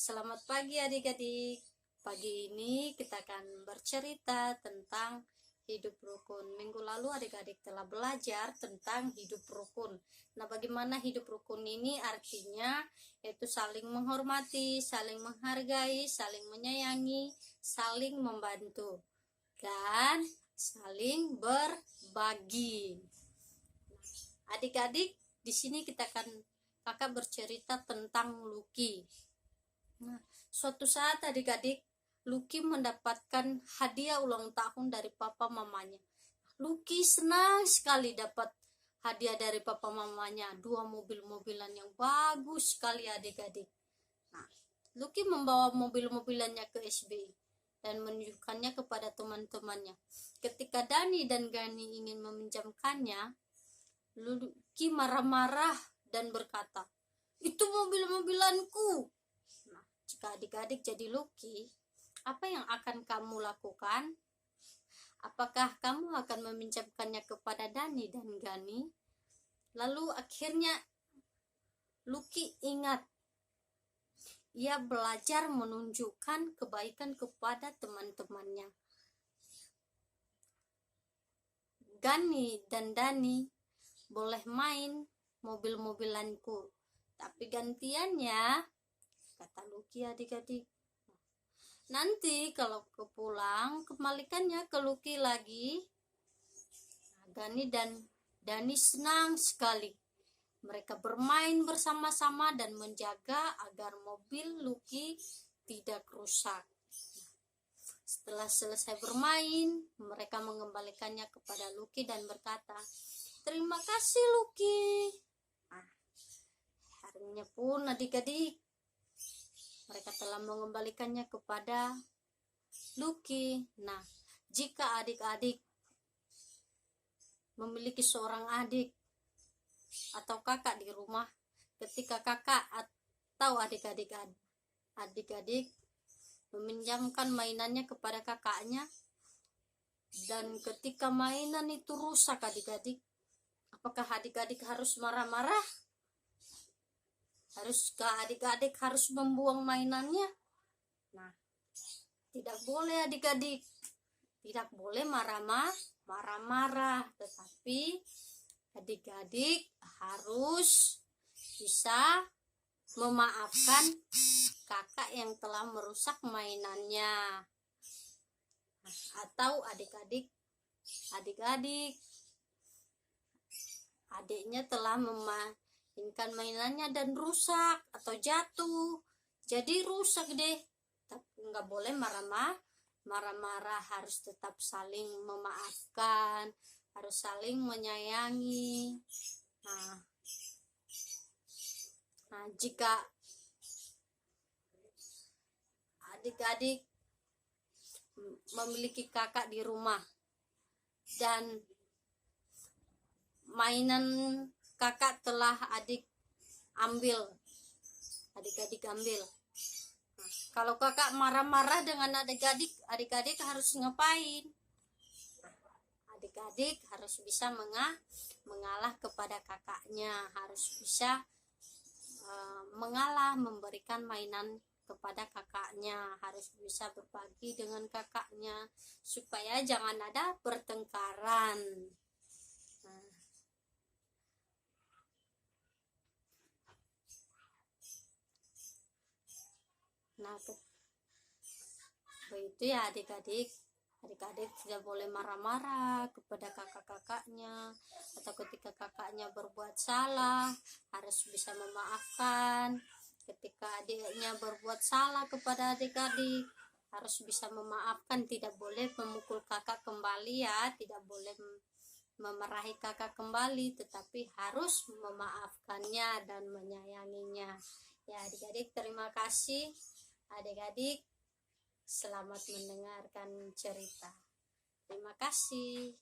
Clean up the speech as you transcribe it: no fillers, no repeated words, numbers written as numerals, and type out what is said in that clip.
Selamat pagi adik-adik. Pagi ini kita akan bercerita tentang hidup rukun. Minggu lalu adik-adik telah belajar tentang hidup rukun. Nah, bagaimana hidup rukun ini artinya yaitu saling menghormati, saling menghargai, saling menyayangi, saling membantu, dan saling berbagi. Adik-adik, di sini kakak bercerita tentang Lucky. Nah, suatu saat adik-adik, Lucky mendapatkan hadiah ulang tahun dari papa mamanya. Lucky senang sekali dapat hadiah dari papa mamanya, 2 mobil-mobilan yang bagus sekali adik-adik. Nah, Lucky membawa mobil-mobilannya ke SBI dan menunjukkannya kepada teman-temannya. Ketika Dani dan Gani ingin meminjamkannya, Lucky marah-marah dan berkata, "Itu mobil-mobilanku." Jika adik-adik jadi Lucky, apa yang akan kamu lakukan? Apakah kamu akan meminjamkannya kepada Dani dan Gani? Lalu akhirnya Lucky ingat, ia belajar menunjukkan kebaikan kepada teman-temannya. Gani dan Dani boleh main mobil-mobilanku, tapi gantiannya, kata Lucky adik-adik, nanti kalau pulang kembalikannya ke Lucky lagi. Gani dan Dani senang sekali. Mereka bermain bersama-sama dan menjaga agar mobil Lucky tidak rusak. Setelah selesai bermain, mereka mengembalikannya kepada Lucky dan berkata, "Terima kasih Lucky." Harinya pun adik-adik, mereka telah mengembalikannya kepada Lucky. Nah, jika adik-adik memiliki seorang adik atau kakak di rumah, ketika kakak atau adik-adik meminjamkan mainannya kepada kakaknya, dan ketika mainan itu rusak adik-adik, apakah adik-adik harus marah-marah? Haruskah adik-adik harus membuang mainannya? Nah, tidak boleh adik-adik. Tidak boleh marah-marah, tetapi adik-adik harus bisa memaafkan kakak yang telah merusak mainannya. Atau adiknya telah mainkan mainannya dan rusak atau jatuh, jadi rusak deh. Tapi nggak boleh marah-marah, harus tetap saling memaafkan, harus saling menyayangi. Nah, jika adik-adik memiliki kakak di rumah dan mainan kakak telah adik-adik ambil. Kalau kakak marah-marah dengan adik-adik harus ngapain? Adik-adik harus bisa mengalah kepada kakaknya, harus bisa mengalah, memberikan mainan kepada kakaknya, harus bisa berbagi dengan kakaknya supaya jangan ada pertengkaran. Nah, begitu ya adik-adik tidak boleh marah-marah kepada kakak-kakaknya, atau ketika kakaknya berbuat salah harus bisa memaafkan. Ketika adiknya berbuat salah kepada adik-adik harus bisa memaafkan, tidak boleh memukul kakak kembali ya, tidak boleh memarahi kakak kembali, tetapi harus memaafkannya dan menyayanginya. Ya adik-adik, terima kasih adik-adik. Selamat mendengarkan cerita. Terima kasih.